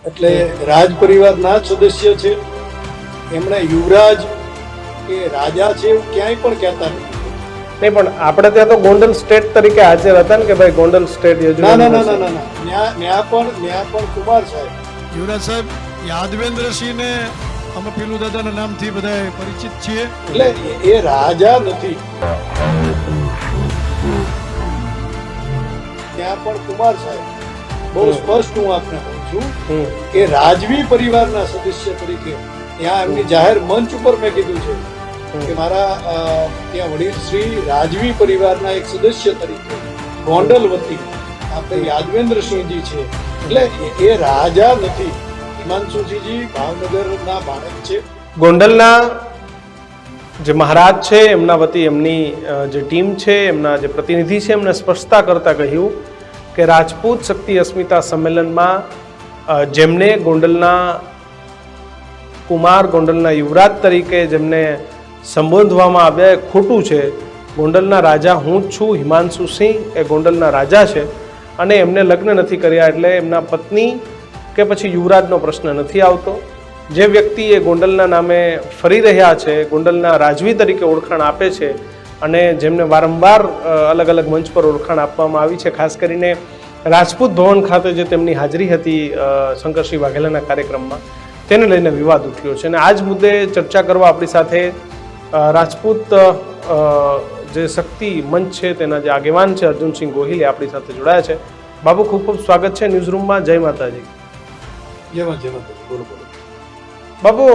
એટલે રાજ પરિવારના જ સદસ્ય છે. એમણે યુવરાજ કે રાજા છે એવું ક્યાંય પણ કહેતા નથી. નહીં, પણ આપણે ત્યાં તો ગોંડલ સ્ટેટ તરીકે હાજર હતા ને કે ભાઈ ગોંડલ સ્ટેટ ના ના ના યોજના. ના ના ન્યા પણ કુમાર સાહેબ. યુવરાજ સાહેબ, યાદવેન્દ્રસિંહને અમે પીલુ દાદાના નામથી બધા પરિચિત છીએ. એટલે એ રાજા નથી. ત્યાં પણ કુમાર સાહેબ. બહુ સ્પષ્ટ હું આપને કહું છું કે રાજવી પરિવારના સદસ્ય તરીકે ત્યાં એમની જાહેર મંચ ઉપર મેં કીધું છે કે મારા ત્યાં વડીલ શ્રી રાજવી પરિવારના એક સદસ્ય તરીકે ગોંડલ વતી આપણે યાદવેન્દ્રસિંહજી છે. એટલે એ રાજા નથી. હિમાંશુસિંહજી ભાવનગરના બાળક છે. ગોંડલના જે મહારાજ છે એમના વતી એમની જે ટીમ છે, એમના જે પ્રતિનિધિ છે, એમને સ્પષ્ટતા કરતા કહ્યું કે રાજપૂત શક્તિ અસ્મિતા સંમેલનમાં જેમને ગોંડલના કુમાર, ગોંડલના યુવરાજ તરીકે જેમને સંબોધવામાં આવ્યા એ ખોટું છે. ગોંડલના રાજા હું જ છું. હિમાંશુસિંહ એ ગોંડલના રાજા છે અને એમને લગ્ન નથી કર્યા એટલે એમના પત્ની કે પછી યુવરાજનો પ્રશ્ન નથી આવતો. જે વ્યક્તિ એ ગોંડલના નામે ફરી રહ્યા છે, ગોંડલના રાજવી તરીકે ઓળખાણ આપે છે અને જેમને વારંવાર અલગ અલગ મંચ પર ઓળખાણ આપવામાં આવી છે, ખાસ કરીને રાજપૂત ભવન ખાતે જે તેમની હાજરી હતી શંકરસિંહ વાઘેલાના કાર્યક્રમમાં, તેને લઈને વિવાદ ઉઠ્યો છે. અને આ જ મુદ્દે ચર્ચા કરવા આપણી સાથે રાજપૂત જે શક્તિ મંચ છે તેના જે આગેવાન છે અર્જુનસિંહ ગોહિલ આપણી સાથે જોડાયા છે. બાબુ, ખૂબ ખૂબ સ્વાગત છે ન્યૂઝરૂમમાં. જય માતાજી. જય માતાજી. બોલો બોલો. બાબુ,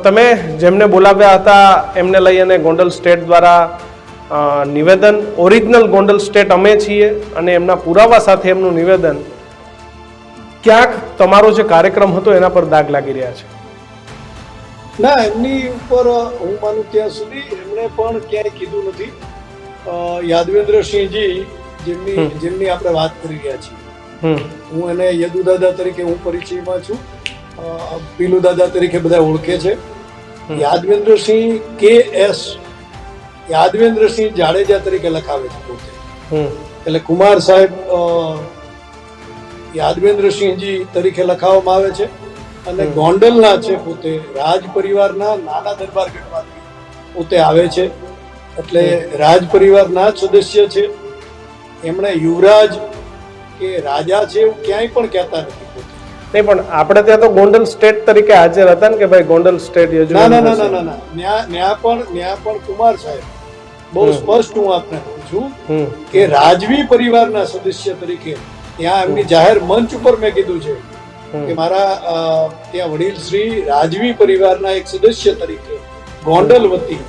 તમે જેમને બોલાવ્યા હતા એમને લઈ અને ગોંડલ સ્ટેટ દ્વારા નિવેદન, ઓરિજિનલ ગોંડલ સ્ટેટ અમે છીએ અને એમના પુરાવા સાથે એમનું નિવેદન, ક્યાંક તમારો જે કાર્યક્રમ હતો એના પર દાગ લાગી રહ્યા છે. ના, એમની ઉપર હું માનું ત્યાં સુધી એમણે પણ ક્યાંય કીધું નથી. યાદવેન્દ્રસિંહજી જેમની આપણે વાત કરી રહ્યા છીએ, હું એને યદુ દાદા તરીકે હું પરિચયમાં છું. પીલુ દાદા તરીકે બધા ઓળખે છે. યાદવેન્દ્રસિંહ KS યાદવેન્દ્રસિંહ જાડેજા તરીકે લખાવે છે પોતે. એટલે કુમાર સાહેબ યાદવેન્દ્રસિંહજી તરીકે લખાવવામાં આવે છે અને ગોંડલના છે પોતે, રાજ પરિવારના નાના દરબારગઢમાંથી પોતે આવે છે. એટલે રાજ પરિવારના જ સદસ્ય છે. એમણે યુવરાજ કે રાજા છે એવું ક્યાંય પણ કહેતા નથી પોતે. નહીં, પણ આપણે ત્યાં તો ગોંડલ સ્ટેટ તરીકે હાજર હતા ને કે ભાઈ ગોંડલ સ્ટેટ યોજના. ના ના ના ના ના ન્યા પણ કુમાર સાહેબ. બહુ સ્પષ્ટ હું આપને કહું છું કે રાજવી પરિવારના સદસ્ય તરીકે ત્યાં એમની જાહેર મંચ ઉપર મેં કીધું છે કે મારા ત્યાં વડીલ શ્રી રાજવી પરિવારના એક સદસ્ય તરીકે ગોંડલ વતી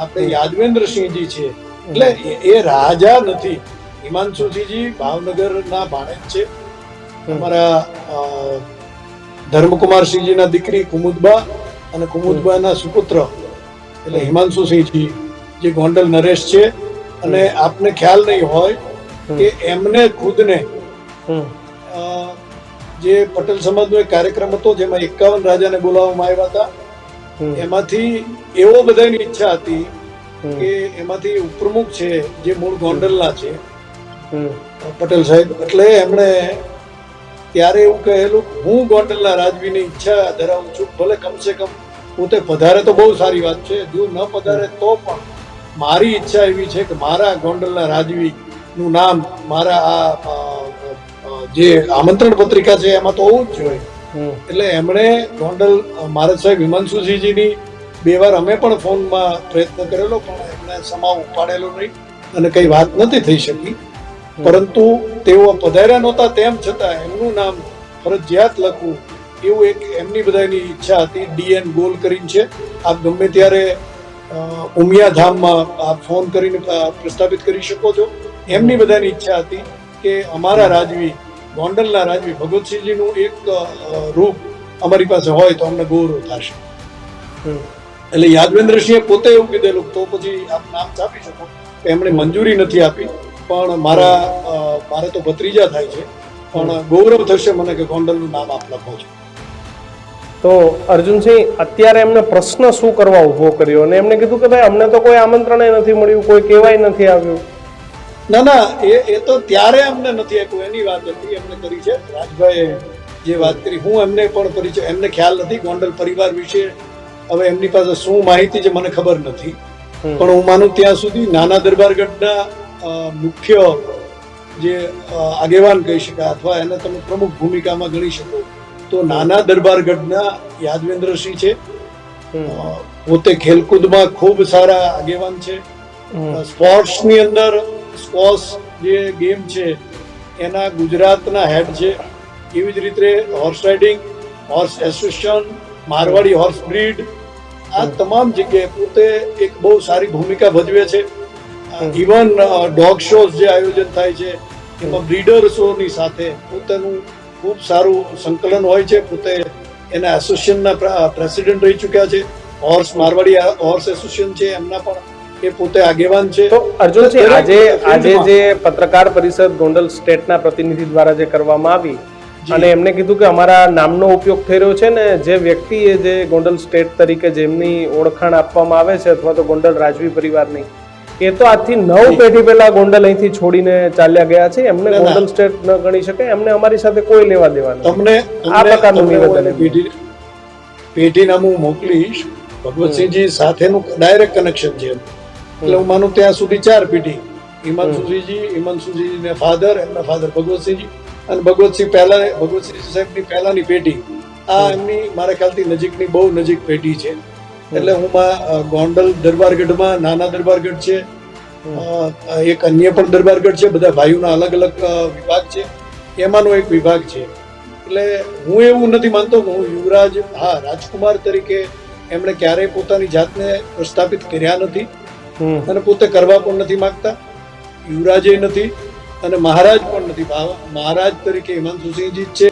આપણે યાદવેન્દ્રસિંહજી છે. એટલે એ રાજા નથી. હિમાંશુસિંહજી ભાવનગરના બાળક છે. અમારા ધર્મકુમારસિંહજીના દીકરી કુમુદબા અને કુમુદબાના સુપુત્ર એટલે હિમાંશુસિંહજી જે ગોંડલ નરેશ છે. અને આપને ખ્યાલ નહીં હોય કે એમને ખુદને જે પટેલ સમાજનો એક કાર્યક્રમ હતો જેમાં 51 રાજાને બોલાવવામાં આવ્યા હતા, એમાંથી એવો બધાની ઈચ્છા હતી કે એમાંથી ઉપપ્રમુખ છે જે મૂળ ગોંડલના છે પટેલ સાહેબ. એટલે એમણે ત્યારે એવું કહેલું હું ગોંડલના રાજવીની ઈચ્છા ધરાવું છું, ભલે કમસે કમ પોતે પધારે તો બહુ સારી વાત છે, જો ન પધારે તો પણ મારી ઈચ્છા એવી છે કે મારા ગોંડલના રાજવીનું નામ મારા આ જે આમંત્રણ પત્રિકા છે એમાં તો હોવું જ જોઈએ. એટલે એમણે ગોંડલ મહારાજ સાહેબ હિમાંશુસિંહજીની 2 વાર અમે પણ ફોનમાં પ્રયત્ન કરેલો પણ એમને સમાવ ઉપાડેલો નહીં અને કઈ વાત નથી થઈ શકી. પરંતુ તેઓ પધાર્યા નહોતા, તેમ છતાં એમનું નામ ફરજિયાત લખવું એવું એક એમની બધાની ઈચ્છા હતી. DN ગોલ કરીને છે, આપ ગમે ત્યારે ઉમિયા ધામમાં આપ ફોન કરીને પ્રસ્થાપિત કરી શકો છો. એમની બધાની ઈચ્છા હતી કે અમારા રાજવી, ગોંડલના રાજવી ભગવતસિંહજીનું એક રૂપ અમારી પાસે હોય તો અમને ગૌરવ થશે. એટલે યાદવેન્દ્રસિંહે પોતે એવું કીધેલું તો પછી આપ નામ છાપી શકો. એમણે મંજૂરી નથી આપી. પણ મારે તો ભત્રીજા થાય છે, પણ ગૌરવ થશે મને કે ગોંડલનું નામ આપ લખો છો. તો અર્જુનસિંહ, અત્યારે એમને પ્રશ્ન શું કરવા ઊભો કર્યો અને એમને કીધું કે ભાઈ અમને તો કોઈ આમંત્રણ નથી મળ્યું, કોઈ કહેવાય નથી આવ્યું. ના ના, એ તો ત્યારે અમને નથી આપ્યું એની વાત હતી. એમને કરી છે રાજભાઈ જે વાત કરી, હું એમને પણ પરિચય, એમને ખ્યાલ નથી ગોંડલ પરિવાર વિશે. હવે એમની પાસે શું માહિતી છે મને ખબર નથી, પણ હું માનું ત્યાં સુધી નાના દરબારગઢના મુખ્ય જે આગેવાન કહી શકાય અથવા એને તમે પ્રમુખ ભૂમિકામાં ગણી શકો તો નાના દરબારગઢના યાદવેન્દ્રસિંહ છે. પોતે ખેલકૂદમાં ખૂબ સારા આગેવાન છે. સ્પોર્ટ્સની અંદર સ્કોશ જે ગેમ છે એના ગુજરાતના હેડ છે. એવી જ રીતે horse riding, horse association, Marwari horse breed, આ તમામ જગ્યાએ પોતે એક બહુ સારી ભૂમિકા ભજવે છે. ઇવન ડોગ શોઝ જે આયોજન થાય છે એમાં બ્રીડર્સોની સાથે પોતાનું ખૂબ સારું સંકલન હોય છે. પોતે એના એસોસિએશનના પ્રેસિડેન્ટ રહી ચૂક્યા છે. હોર્સ મારવાડી હોર્સ એસોસિએશન છે એમના પણ એ પોતે આગેવાન છે. તો અર્જુનસિંહ, આજે જે પત્રકાર પરિષદ ગોંડલ સ્ટેટના પ્રતિનિધિ દ્વારા જે કરવામાં આવી અને એમને કીધું કે અમારા નામનો ઉપયોગ થઈ રહ્યો છે ને જે વ્યક્તિએ જે ગોંડલ સ્ટેટ તરીકે જેમની ઓળખાણ આપવામાં આવે છે અથવા તો ગોંડલ રાજવી પરિવારની, એ તો આજથી 9 પેઢી પહેલા ગોંડલ અહીંથી છોડીને ચાલ્યા ગયા છે. એમને ગોંડલ સ્ટેટ ન ગણી શકે, એમને અમારી સાથે કોઈ લેવા દેવા નથી. તમને આ પ્રકારનું નિવેદન પેઢીનામું મોકલીશ. ભગવતસિંહજી સાથેનું ડાયરેક્ટ કનેક્શન છે એટલે હું માનું ત્યાં સુધી 4 પેઢી, હિમાંશુજીને ફાધર, એમના ફાધર ભગવતસિંહજી અને ભગવતસિંહ સાહેબની પહેલાની પેઢી, આ એમની મારા ખ્યાલથી નજીકની બહુ નજીક પેઢી છે. એટલે હું ગોંડલ દરબારગઢમાં નાના દરબારગઢ છે, એક અન્ય પણ દરબારગઢ છે, બધા ભાઈઓના અલગ અલગ વિભાગ છે, એમાંનો એક વિભાગ છે. એટલે હું એવું નથી માનતો કે હું યુવરાજ, હા રાજકુમાર તરીકે એમણે ક્યારેય પોતાની જાતને પ્રસ્થાપિત કર્યા નથી અને પોતે કરવા પણ નથી માંગતા. યુવરાજે નથી અને મહારાજ પણ નથી. મહારાજ તરીકે હિમાંશુસિંહજી જ છે,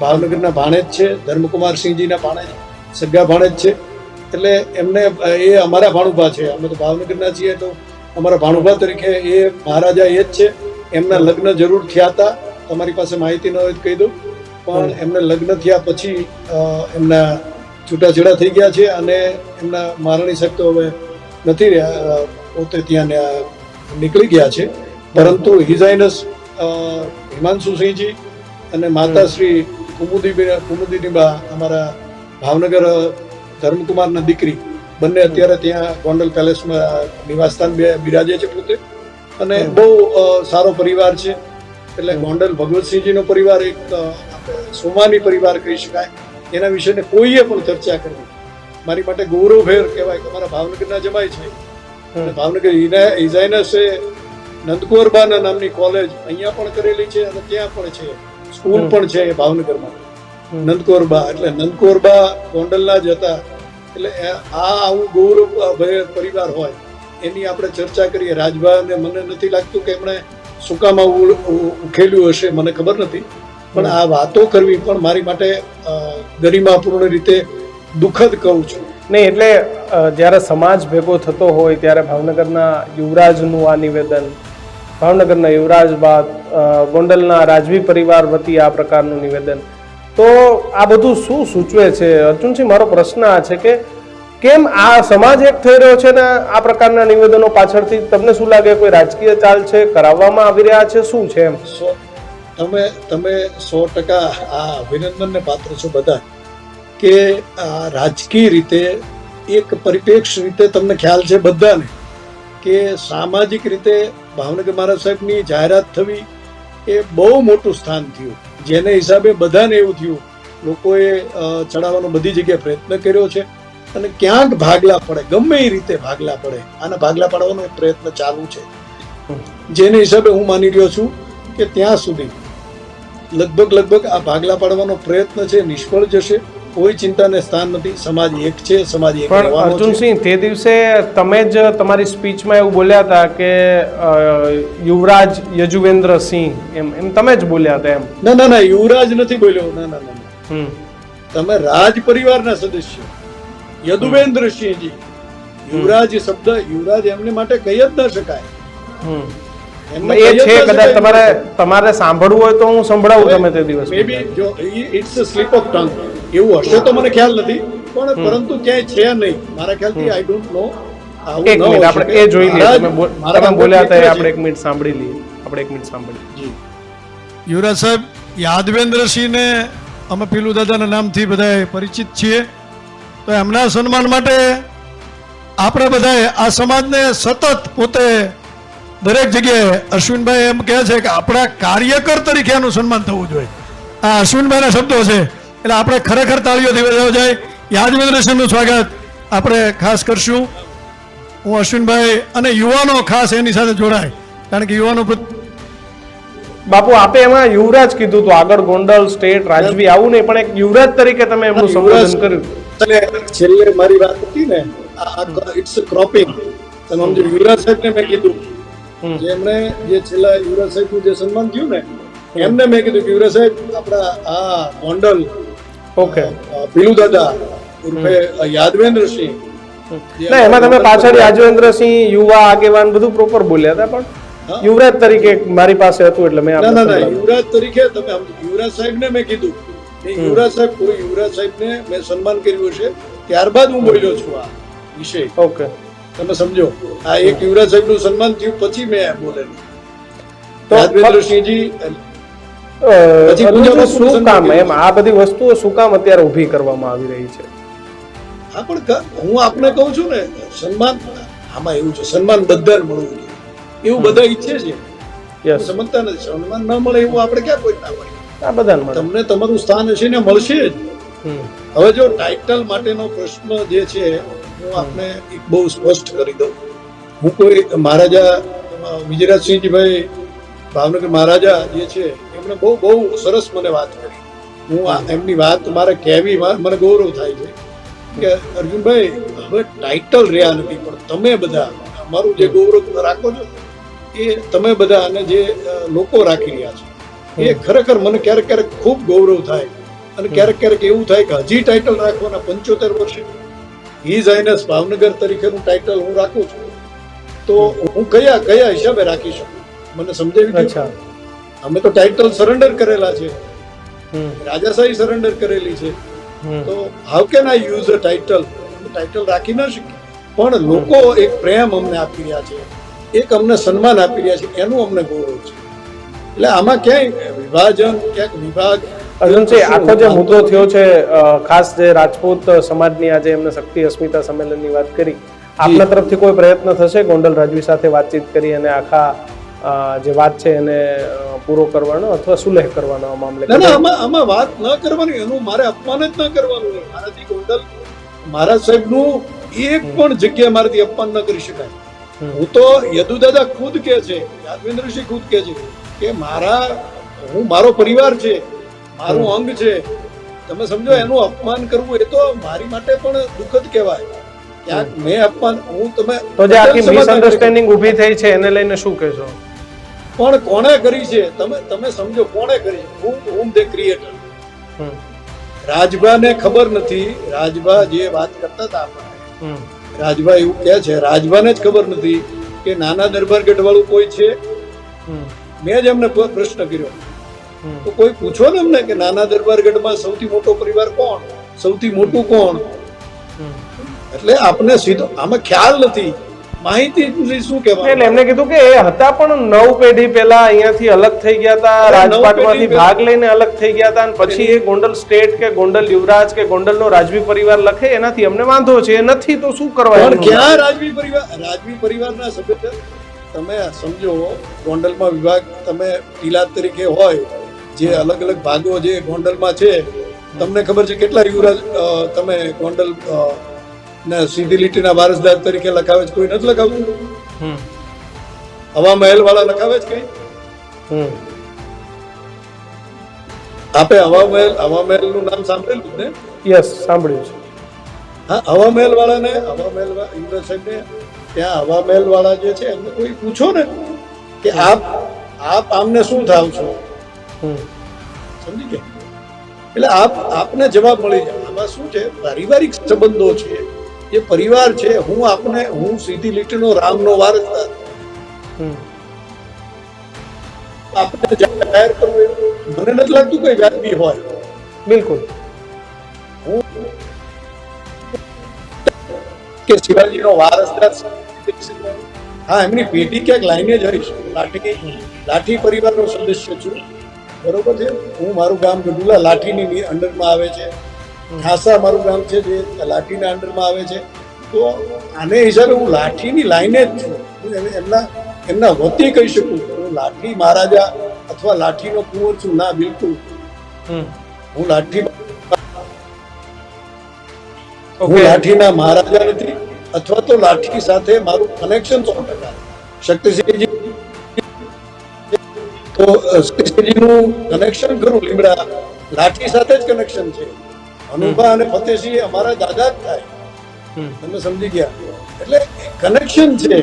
ભાવનગરના ભાણેજ છે, ધર્મકુમારસિંહજીના ભાણેજ, સગા ભાણેજ છે. એટલે એમને એ અમારા ભાણુભા છે. અમે તો ભાવનગરના છીએ તો અમારા ભાણુભા તરીકે એ મહારાજા એ જ છે. એમના લગ્ન જરૂર થયા હતા, તમારી પાસે માહિતી ન હોય તો કહી દઉં, પણ એમને લગ્ન થયા પછી એમના છૂટાછેડા થઈ ગયા છે અને એમના મહારાણી સાહેબ તો હવે નથી રહ્યા, પોતે ત્યાં નીકળી ગયા છે. પરંતુ હિઝાઇનસ હિમાંશુસિંહજી અને માતાશ્રી કુમુદીની બા, અમારા ભાવનગર ધર્મકુમારના દીકરી, બંને અત્યારે ત્યાં ગોંડલ પેલેસમાં નિવાસસ્થાન બિરાજે છે પોતે. અને બહુ સારો પરિવાર છે. એટલે ગોંડલ ભગવતસિંહજીનો પરિવાર એક સોમાની પરિવાર કહી શકાય. એના વિશે કોઈએ પણ ચર્ચા કરવી મારી માટે ગૌરવભેર કહેવાય કે અમારા ભાવનગરના જમાય છે. અને ભાવનગર હિઝાઇનસે નંદકુંવરબાના નામની કોલેજ અહીંયા પણ કરેલી છે અને ત્યાં પણ છે, સ્કૂલ પણ છે ભાવનગરમાં, નંદકુંવરબા. એટલે નંદકુંવરબા ગોંડલના જ હતા. એટલે આવું ગૌરવભેર પરિવાર હોય એની આપણે ચર્ચા કરીએ. રાજભાઈને મને નથી લાગતું કે એમણે શું કામ આવું ઉકેલ્યું હશે, મને ખબર નથી, પણ આ વાતો કરવી પણ મારી માટે ગરિમાપૂર્ણ રીતે દુઃખદ કહું છું. નહીં, એટલે જ્યારે સમાજ ભેગો થતો હોય ત્યારે ભાવનગરના યુવરાજનું આ નિવેદન, ભાવનગરના યુવરાજ બાદ ગોંડલના રાજવી પરિવાર વતી આ પ્રકારનું નિવેદન, તો આ બધું શું સૂચવે છે? અર્જુનસિંહ, મારો પ્રશ્ન આ છે કે કેમ આ સમાજ એક થઈ રહ્યો છે ને આ પ્રકારના નિવેદનો પાછળથી તમને શું લાગે કોઈ રાજકીય ચાલ છે, કરાવવામાં આવી રહ્યા છે, શું છે એમ? તમે 100% આ અભિનંદનને પાત્ર છો બધા કે રાજકીય રીતે એક પરિપ્રેક્ષ રીતે તમને ખ્યાલ છે બધાને કે સામાજિક રીતે ભાવનગર મહારાજ સાહેબની જાહેરાત થવી એ બહુ મોટું સ્થાન થયું, જેને હિસાબે બધાને એવું થયું, લોકોએ ચડાવવાનો બધી જગ્યાએ પ્રયત્ન કર્યો છે અને ક્યાંક ભાગલા પડે, ગમે એ રીતે ભાગલા પડે, આના ભાગલા પાડવાનો એક પ્રયત્ન ચાલુ છે. જેને હિસાબે હું માની રહ્યો છું કે ત્યાં સુધી લગભગ આ ભાગલા પાડવાનો પ્રયત્ન છે નિષ્ફળ જશે. કોઈ ચિંતાને સ્થાન નથી. સમાજ એક છે, સમાજ એક પણ રહેવાનો છે. અર્જુનસિંહ, તે દિવસે તમે જ તમારી સ્પીચમાં એવું બોલ્યા હતા કે યુવરાજ યજુવેન્દ્રસિંહ એમ તમે જ બોલ્યા હતા એમ. ના, યુવરાજ નથી બોલ્યો. ના. તમે રાજ પરિવારના સદસ્ય યદુવેન્દ્રસિંહજી. યુવરાજ શબ્દ યુવરાજ એમને માટે કહી જ ન શકાય. એ છે, કદાચ તમારે સાંભળવું હોય તો હું સંભળાવું તમે તે દિવસ. મે બી જો it's a slip of tongue એવું હશે તો મને ખ્યાલ નથી, પણ પરંતુ ક્યાંય છે નહીં મારા ખ્યાલથી. I don't know. એક મિનિટ આપણે એ જોઈ લઈએ. તમે બોલ્યા હતા આપણે 1 મિનિટ સાંભળી લઈએ. આપણે 1 મિનિટ સાંભળીએ. યુવરાજ સાહેબ, યાદવેન્દ્રસિંહને અમે પીલુ દાદાના નામથી બધા પરિચિત છીએ. તો એમના સન્માન માટે આપણે બધાએ આ સમાજને સતત પોતે દરેક જગ્યાએ અશ્વિનભાઈ એમ કહે છે કે આપણા કાર્યકર તરીકે એનું સન્માન થવું જોઈએ. આ અશ્વિનભાઈના શબ્દો છે, એટલે આપણે ખરેખર તાળીઓથી વધાવો જાય. યાદવેન્દ્રસિંહનું સ્વાગત આપણે ખાસ કરશું. હું અશ્વિનભાઈ અને યુવાનો ખાસ એની સાથે જોડાય, કારણ કે યુવાનો બાપુ આપે એમાં યુવરાજ કીધું તો આગળ ગોંડલ સ્ટેટ રાજવી આવું નહીં, પણ એક યુવરાજ તરીકે તમે એમનું સંબોધન કર્યું. છેલ્લે મારી વાત હતી ને, ઇટ્સ ક્રોપિંગ. તમે સમજો, યુવરાજ સાહેબને મેં કીધું, જેમણે જે છેલ્લા યુવરાજ સાહેબનું જે સન્માન થયું ને, એમને મેં કીધું કે યુવરાજ સાહેબ આપણા આ ગોંડલ ઓકે પીલુ દાદા ઉર્ફે યાદવેન્દ્રસિંહ, ના એમાં તમે પાછળ યાદવેન્દ્રસિંહ યુવા આગેવાન બધું પ્રોપર બોલ્યા હતા, પણ યુવરાજ તરીકે મારી પાસે હતું એટલે મેં ના યુવરાજ તરીકે તમે યુવરાજ સાહેબને મેં કીધું કે યુવરાજ સાહેબ, કોઈ યુવરાજ સાહેબને મેં સન્માન કર્યું છે, ત્યારબાદ હું બોલ્યો છું આ વિષય. ઓકે તમે સમજો, આ એક યુવરાજ સાહેબનું સન્માન થયું પછી મેં બોલેલું. યાદવેન્દ્રસિંહજી શું કામ એમ આ બધી વસ્તુઓ શું કામ અત્યારે ઊભી કરવામાં આવી રહી છે? હા, પણ હું આપને કહું છું ને, સન્માન આમાં એવું છે, સન્માન બધાને મળવું જોઈએ એવું બધા ઈચ્છે છે. સમજતા નથી, સન્માન ન મળે એવું આપણે ક્યાં કોઈ ના મળે. આ બધાને તમને તમારું સ્થાન હશે ને મળશે જ. હવે જો ટાઇટલ માટેનો પ્રશ્ન જે છે, હું આપને એક બહુ સ્પષ્ટ કરી દઉં. હું કોઈ મહારાજા વિજયરાજસિંહજીભાઈ ભાવનગર મહારાજા જે છે, એમણે બહુ બહુ સરસ મને વાત કરી. હું એમની વાત મારે કહેવી, મને ગૌરવ થાય છે કે અર્જુનભાઈ હવે ટાઇટલ રહ્યા નથી, પણ તમે બધા અમારું જે ગૌરવ રાખો છો એ તમે બધા અને જે લોકો રાખી રહ્યા છે, એ ખરેખર મને ક્યારેક ક્યારેક ખૂબ ગૌરવ થાય. અને ક્યારેક ક્યારેક એવું થાય કે હજી ટાઇટલ રાખવાના 75 વર્ષે હિઝ હાઇનેસ ભાવનગર તરીકેનું ટાઇટલ હું રાખું છું, તો હું કયા હિસાબે રાખી શકું? મને સમજાવી દો. અમે તો ટાઇટલ સરેન્ડર કરેલા છે, રાજાશાહી સરેન્ડર કરેલી છે, તો how can I use a title? Title રાખી ના શકીએ, પણ લોકો એક પ્રેમ અમને આપી રહ્યા છે, એક અમને સન્માન આપી રહ્યા છે, એનું અમને ગૌરવ છે. એટલે આમાં ક્યાંય વિભાજન, ક્યાંક વિભાગ. અર્જુનજી, આખો જે મુદ્દો થયો છે, ખાસ જે રાજપૂત સમાજની આજે એમને શક્તિ અસ્મિતા સંમેલનની વાત કરી, આપના તરફથી કોઈ પ્રયત્ન થશે ગોંડલ રાજવી સાથે વાતચીત કરી અને આખા જે વાત છે એને પૂરો કરવાનો અથવા સુલેહ કરવાનો આ મામલે? આમાં વાત ન કરવાની, એનું મારે અપમાન જ ન કરવાનું. મારાથી ગોંડલ મહારાજ સાહેબનું એક પણ જગ્યાએ મારાથી અપમાન ન કરી શકાય. હું તો યદુ દાદા ખુદ કે છે, યાદવેન્દ્રસિંહ ખુદ કે છે કે મારો પરિવાર છે, મારું અંગ છે. તમે સમજો, એનું અપમાન કરવું એ તો મારી માટે પણ દુઃખદ કહેવાય. ક્યાંક મેં અપમાન, હું તમે તો જે આખી મિસઅન્ડરસ્ટેન્ડિંગ ઊભી થઈ છે એને લઈને શું કહેશો? પણ કોણે કરી છે? તમે સમજો, કોણે કરી છે? હું ધ ક્રિએટર. રાજભાને ખબર નથી. રાજભા જે વાત કરતા હતા આપણે, રાજભા એવું કહે છે, રાજભાને જ ખબર નથી કે નાના દરબારગઢ વાળું કોઈ છે. મેં જ એમને પ્રશ્ન કર્યો, તો કોઈ પૂછો ને એમને કે નાના દરબારગઢમાં સૌથી મોટો પરિવાર કોણ, સૌથી મોટું કોણ? એટલે આપને સીધો આમાં ખ્યાલ નથી, માહિતી શું કહેવાય. એટલે એમને કીધું કે એ હતા પણ 9 પેઢી પહેલા અહીંયાથી અલગ થઈ ગયા હતા, રાજપાટમાંથી ભાગ લઈને અલગ થઈ ગયા હતા, અને પછી એ ગોંડલ સ્ટેટ કે ગોંડલ યુવરાજ કે ગોંડલનો રાજવી પરિવાર લખે, એનાથી અમને વાંધો છે. એ નથી તો શું કરવા? ક્યાં રાજવી પરિવારના સભ્ય? તમે સમજો, ગોંડલમાં વિભાગ તમે ટીલા તરીકે હોય, જે અલગ અલગ ભાગો જે ગોંડલમાં છે, તમને ખબર છે કેટલા યુવરાજ તમે ગોંડલ ને સીધી લીટીના વારસદાર તરીકે લખાવે છે? કોઈ નથી લખાવતું. હવા મહેલ વાળા લખાવે છે કઈ? આપે હવા મહેલ નું નામ સાંભળેલું ને? યસ, સાંભળ્યું છે. હા, હવા મહેલ વાળા ને, હવા મહેલ યુવરાજ સાહેબ ને ત્યાં હવા મહેલ વાળા જે છે એમને કોઈ પૂછો ને કે આપ આમને શું થાવ છો? સમજી ગયા? એટલે આપને જવાબ મળી જાય. આમાં શું છે, પારિવારિક સંબંધો છે, એ પરિવાર છે. હું સીધી લીટીનો રામનો વારસદાર. આપણે જાહેર કરવું મને નથી લાગતું કોઈ વ્યાજબી હોય. બિલકુલ. હું કે શિવાજીનો વારસદાર, હા, એમની પેઢી ક્યાંક લાઈને જઈશ. લાઠી પરિવારનો સદસ્ય છું. બરોબર છે. હું મારું ગામ ગઢુલા લાઠીની અંડરમાં આવે છે, ખાસા મારું ગામ છે જે લાઠીના અંડરમાં આવે છે. તો આને હિસાબે હું લાઠીની લાઈને જ છું. હું એમના વતી કહી શકું હું લાઠી મહારાજા અથવા લાઠીનો કુંવર છું ના, બિલકુલ. હું લાઠીના મહારાજા નથી, અથવા તો લાઠી સાથે મારું કનેક્શન 100%. શક્તિસિંહજી તો શક્તિસિંહજીનું કનેક્શન ખરું લીમડા લાઠી સાથે જ કનેક્શન છે. અનુભા અને ફતેહસિંહ અમારા દાદા જ થાય, તમે સમજી ગયા. એટલે કનેક્શન છે.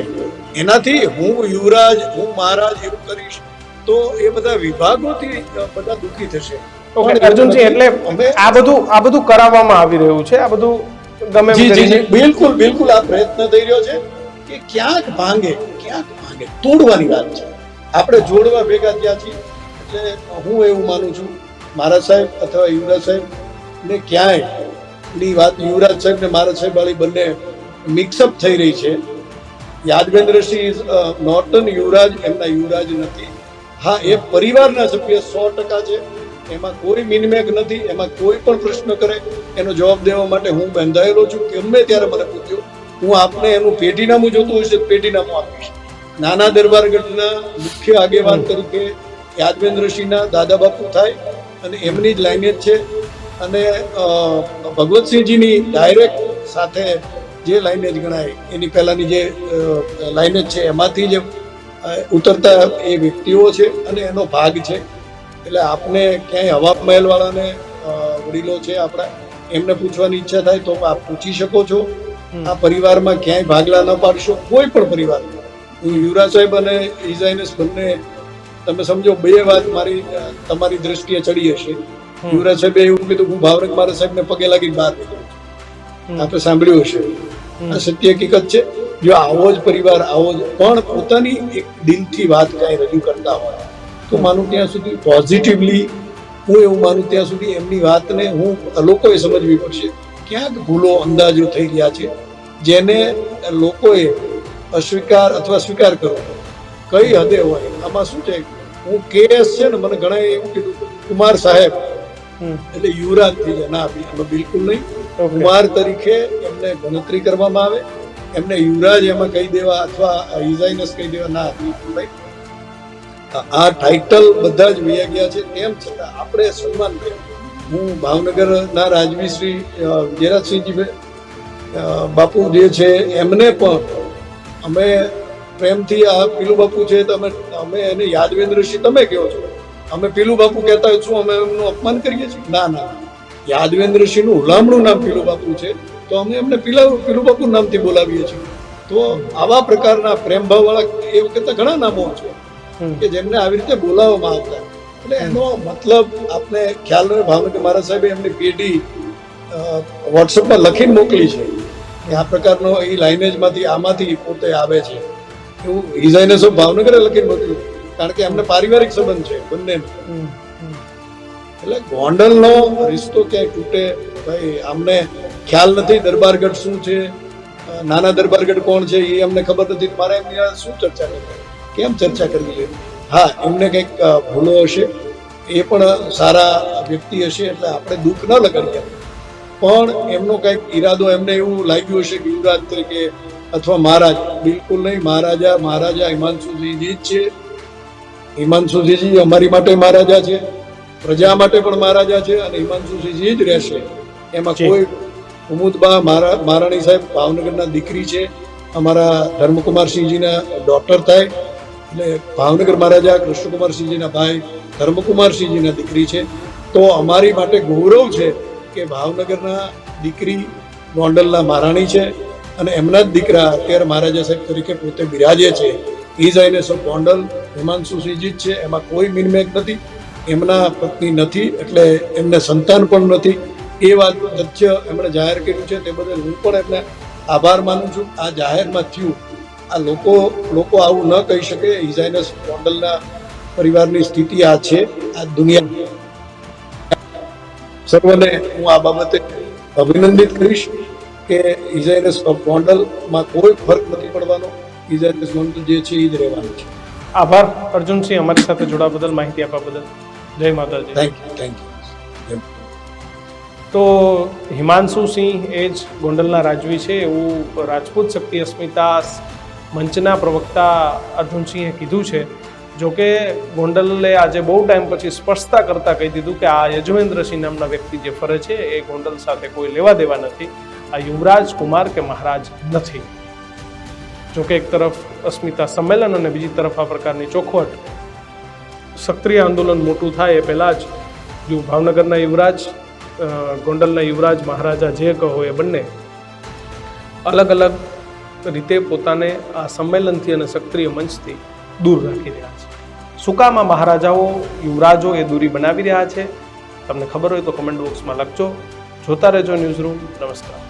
એનાથી હું યુવરાજ, હું મહારાજ એવું કરીશ તો એ બધા વિભાગોથી બધા દુઃખી થશે. ઓકે અર્જુનજી, એટલે આ બધું કરાવવામાં આવી રહ્યું છે, આ બધું ગમે એમ કરીને બિલકુલ બિલકુલ આ પ્રયત્ન થઈ રહ્યો છે કે ક્યાંક ભાંગે તોડવાની વાત છે. આપણે જોડવા ભેગા થયા છીએ. એટલે હું એવું માનું છું મહારાજ સાહેબ અથવા યુવરાજ સાહેબ ને ક્યાંય ની વાત યુવરાજ સાહેબ ને મહારાજ સાહેબ વાળી બંને મિક્સઅપ થઈ રહી છે. યાદવેન્દ્રસિંહ ઇઝ નોટ એન યુવરાજ, એમના યુવરાજ નથી. હા, એ પરિવારના સભ્ય 100% છે, એમાં કોઈ મિનમેક નથી. એમાં કોઈ પણ પ્રશ્ન કરે એનો જવાબ દેવા માટે હું બંધાયેલો છું. ગમે ત્યારે મને પૂછ્યો, હું આપને એનું પેઢીનામું જોતું હશે તો પેઢીનામું આપીશ. નાના દરબારગઢના મુખ્ય આગેવાન તરીકે યાદવેન્દ્રસિંહના દાદા બાપુ થાય અને એમની જ લાઇનેજ છે. અને ભગવતસિંહજીની ડાયરેક્ટ સાથે જે લાઇનેજ ગણાય એની પહેલાની જે લાઇનેજ છે એમાંથી જે ઉતરતા એ વ્યક્તિઓ છે અને એનો ભાગ છે. એટલે આપને ક્યાંય હવા મહેલ વાળાને વડીલો છે આપણા, એમને પૂછવાની ઈચ્છા થાય તો આપ પૂછી શકો છો. આ પરિવારમાં ક્યાંય ભાગલા ન પાડશો, કોઈ પણ પરિવાર. હું યુવરાજ સાહેબ અને ઇઝાઇનસ બંને તમે સમજો બે વાત મારી તમારી દ્રષ્ટિએ ચડી હશે. યુવરાજ સાહેબે એવું કીધું હું ભાવનગર મારા સાહેબને પગે લાગીને બહાર નીકળું છું. આપણે સાંભળ્યું હશે, આ સત્ય હકીકત છે. જો આવો જ પરિવાર આવો જ પણ પોતાની એક દિલથી વાત કાંઈ રજૂ કરતા હોય તો માનું ત્યાં સુધી પોઝિટિવલી, હું એવું માનું ત્યાં સુધી એમની વાતને લોકોએ સમજવી પડશે. ક્યાંક ભૂલો અંદાજો થઈ રહ્યા છે જેને લોકોએ અસ્વીકાર અથવા સ્વીકાર કરવો કઈ હદે હોય. આમાં શું છે, હું કેસ છે ને મને ઘણા એવું કીધું કુમાર સાહેબ એટલે યુવરાજ થઈ જાય. ના, બિલકુલ નહીં. કુમાર તરીકે એમને ગણતરી કરવામાં આવે, એમને યુવરાજ એમાં કહી દેવા અથવા ઇઝાઇનસ કહી દેવા, ના, બિલકુલ નહીં. આ ટાઇટલ બધા જ વૈયા ગયા છે, તેમ છતાં આપણે સન્માન કર્યું. હું ભાવનગરના રાજવી શ્રી વિજયરાજસિંહજી બાપુ જે છે એમને પણ અમે પ્રેમથી આ પીલુ બાપુ છે તો અમે એને યાદવેન્દ્રસિંહ તમે કહો છો, અમે પીલુ બાપુ કહેતા હોય શું અમે એમનું અપમાન કરીએ છીએ? ના ના, યાદવેન્દ્રસિંહનું હુલામણું નામ પીલુ બાપુ છે તો અમે એમને પીલુ બાપુ નામથી બોલાવીએ છીએ. તો આવા પ્રકારના પ્રેમભાવ વાળા એ વખતે ઘણા નામો છે કે જેમને આવી રીતે બોલાવવામાં આવતા. એટલે એનો મતલબ આપને ખ્યાલ રહ્યો. ભાવનગર મહારાજ સાહેબે એમની પેઢી વોટ્સઅપમાં લખીને મોકલી છે કે આ પ્રકારનો એ લાઇનેજમાંથી આમાંથી પોતે આવે છે એવું ડિઝાઇનર્સ ઓફ ભાવનગરે લખીને મોકલ્યું, કારણ કે એમને પારિવારિક સંબંધ છે બંનેનો. એટલે ગોંડલનો રિશ્તો ક્યાંય તૂટે ભાઈ અમને ખ્યાલ નથી. દરબારગઢ શું છે, નાના દરબારગઢ કોણ છે એ અમને ખબર નથી. મારે એમની શું ચર્ચા કરવી, કેમ ચર્ચા કરવી છે? હા, એમને કંઈક ભૂલો હશે, એ પણ સારા વ્યક્તિ હશે એટલે આપણે દુઃખ ન લગાડીએ. પણ એમનો કંઈક ઈરાદો એમને એવું લાગ્યું હશે કે યુવરાજ તરીકે અથવા મહારાજ, બિલકુલ નહીં. મહારાજા હિમાંશુસિંહજી જ છે. હિમાંશુસિંહજી અમારી માટે મહારાજા છે, પ્રજા માટે પણ મહારાજા છે અને હિમાંશુસિંહજી જ રહેશે. એમાં કોઈ ઉમુદબા મહારાણી સાહેબ ભાવનગરના દીકરી છે, અમારા ધર્મકુમારસિંહજીના ડોટર થાય. એટલે ભાવનગર મહારાજા કૃષ્ણકુમારસિંહજીના ભાઈ ધર્મકુમારસિંહજીના દીકરી છે. તો અમારી માટે ગૌરવ છે કે ભાવનગરના દીકરી ગોંડલના મહારાણી છે અને એમના જ દીકરા અત્યારે મહારાજા સાહેબ તરીકે પોતે બિરાજે છે. ઇઝાઇનસ ઓફ ગોંડલ હિમાંશુસિંહજી જ છે, એમાં કોઈ મિનમેક નથી. એમના પત્ની નથી એટલે એમને સંતાન પણ નથી. એ વાત તથ્ય એમણે જાહેર કર્યું છે, તે બદલ હું પણ એમને આભાર માનું છું. આ જાહેરમાં થયું, આ લોકો આવું ન કહી શકે. ઇઝાઇનસ ગોંડલના પરિવારની સ્થિતિ આ છે. આ દુનિયા સર્વને હું આ બાબતે અભિનંદિત કરીશ કે ઇઝાઇનસ ઓફ ગોંડલમાં કોઈ ફરક નથી પડવાનો. ઇઝાઇનસ ગોંડલ જે છે એ જ રહેવાનું છે. આભાર અર્જુનસિંહ, અમારી સાથે જોડાવા બદલ, માહિતી આપવા બદલ. જય માતાજી. Thank you. તો હિમાંશુ સિંહ એ જ ગોંડલના રાજવી છે એવું રાજપૂત શક્તિ અસ્મિતા મંચના પ્રવક્તા અર્જુનસિંહે કીધું છે. જોકે ગોંડલે આજે બહુ ટાઈમ પછી સ્પષ્ટતા કરતાં કહી દીધું કે આ યજુવેન્દ્રસિંહ નામના વ્યક્તિ જે ફરે છે એ ગોંડલ સાથે કોઈ લેવા દેવા નથી, આ યુવરાજ કુમાર કે મહારાજ નથી. જોકે એક તરફ અસ્મિતા સંમેલન અને બીજી તરફ આ પ્રકારની ચોખવટ, સક્રિય આંદોલન મોટું થાય એ પહેલાં જ ભાવનગરના યુવરાજ, ગોંડલના યુવરાજ, મહારાજા જે કહો એ બંને અલગ અલગ રીતે પોતાને આ સંમેલનથી અને સક્રિય મંચથી દૂર રાખી રહ્યા છે. શું કામ આ મહારાજાઓ, યુવરાજો એ દૂરી બનાવી રહ્યા છે? તમને ખબર હોય તો કમેન્ટ બોક્સમાં લખજો. જોતા રહેજો ન્યૂઝ રૂમ. નમસ્કાર.